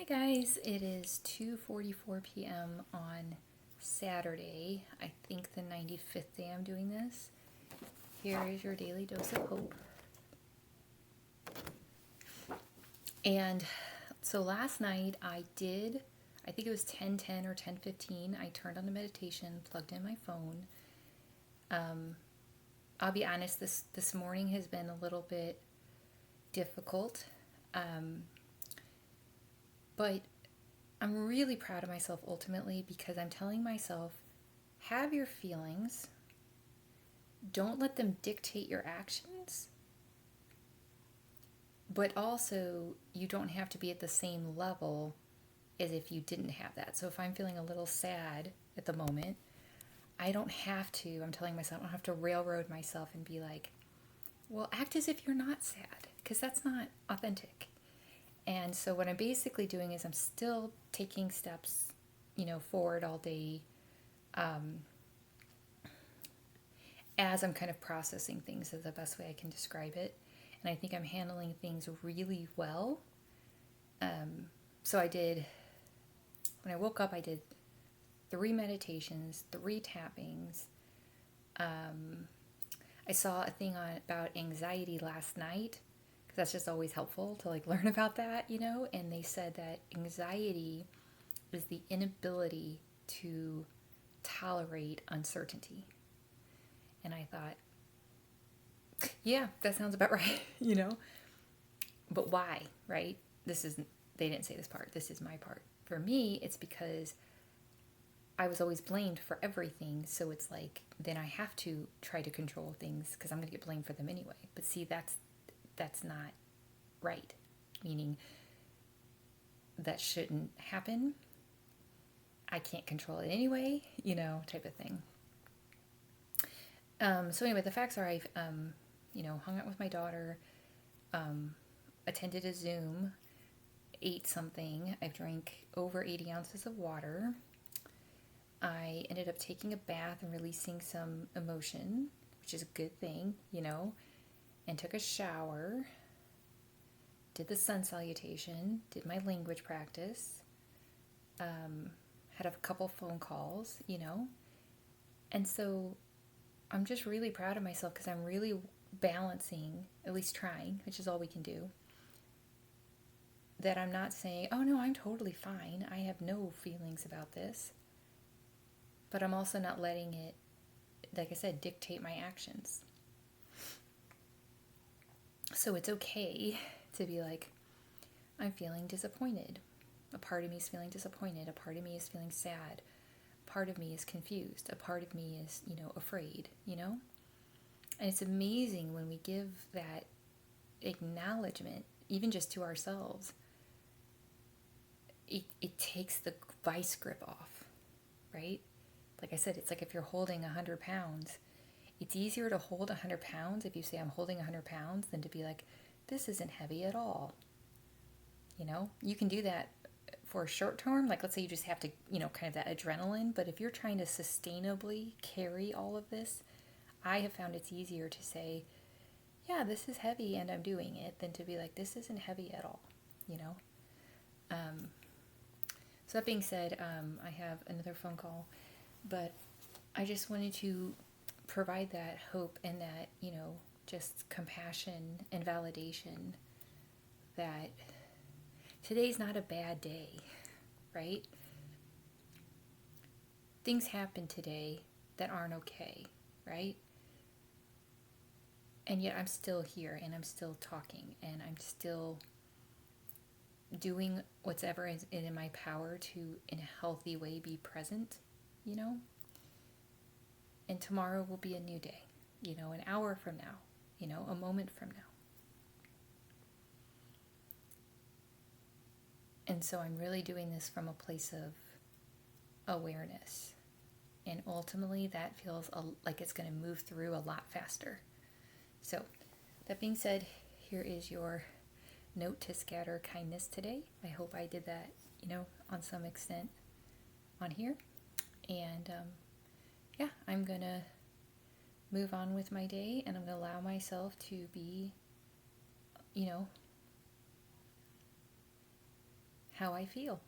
Guys, it is 2:44 p.m. on Saturday. I think the 95th day I'm doing this. Here is your daily dose of hope. And so last night I think it was 10:10 or 10:15. I turned on the meditation, plugged in my phone. I'll be honest, this morning has been a little bit difficult. But I'm really proud of myself ultimately because I'm telling myself, have your feelings, don't let them dictate your actions, but also you don't have to be at the same level as if you didn't have that. So if I'm feeling a little sad at the moment, I don't have to, I'm telling myself, I don't have to railroad myself and be like, well, act as if you're not sad, because that's not authentic. And so what I'm basically doing is I'm still taking steps, forward all day, as I'm kind of processing things is the best way I can describe it. And I think I'm handling things really well. So when I woke up, I did 3 meditations, 3 tappings. I saw a thing about anxiety last night, because that's just always helpful to learn about that, and they said that anxiety is the inability to tolerate uncertainty. And I thought, yeah, that sounds about right, But why, right? They didn't say this part. This is my part. For me, it's because I was always blamed for everything. So it's like, then I have to try to control things because I'm going to get blamed for them anyway. But see, that's not right. Meaning that shouldn't happen. I can't control it anyway, type of thing. So anyway, the facts are I've, hung out with my daughter, attended a Zoom, ate something. I've drank over 80 ounces of water. I ended up taking a bath and releasing some emotion, which is a good thing, and took a shower, did the sun salutation, did my language practice, had a couple phone calls, and so I'm just really proud of myself because I'm really balancing, at least trying, which is all we can do, that I'm not saying, oh no, I'm totally fine, I have no feelings about this, but I'm also not letting it, like I said, dictate my actions. So it's okay to be like, I'm feeling disappointed. A part of me is feeling disappointed. A part of me is feeling sad. A part of me is confused. A part of me is, afraid, And it's amazing when we give that acknowledgement, even just to ourselves, it takes the vice grip off, right? Like I said, it's like if you're holding 100 pounds, it's easier to hold 100 pounds if you say I'm holding 100 pounds than to be like, this isn't heavy at all. You can do that for a short term, like let's say you just have to, kind of that adrenaline, but if you're trying to sustainably carry all of this, I have found it's easier to say, yeah, this is heavy and I'm doing it, than to be like, this isn't heavy at all, So that being said, I have another phone call, but I just wanted to provide that hope and that, just compassion and validation that today's not a bad day, right? Things happen today that aren't okay, right? And yet I'm still here and I'm still talking and I'm still doing whatever is in my power to, in a healthy way, be present, And tomorrow will be a new day, an hour from now, a moment from now. And so I'm really doing this from a place of awareness. And ultimately, that feels like it's going to move through a lot faster. So, that being said, here is your note to scatter kindness today. I hope I did that, on some extent on here. And yeah, I'm going to move on with my day and I'm going to allow myself to be, how I feel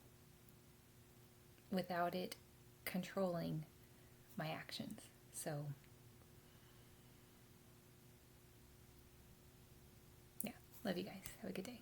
without it controlling my actions. So, yeah, love you guys. Have a good day.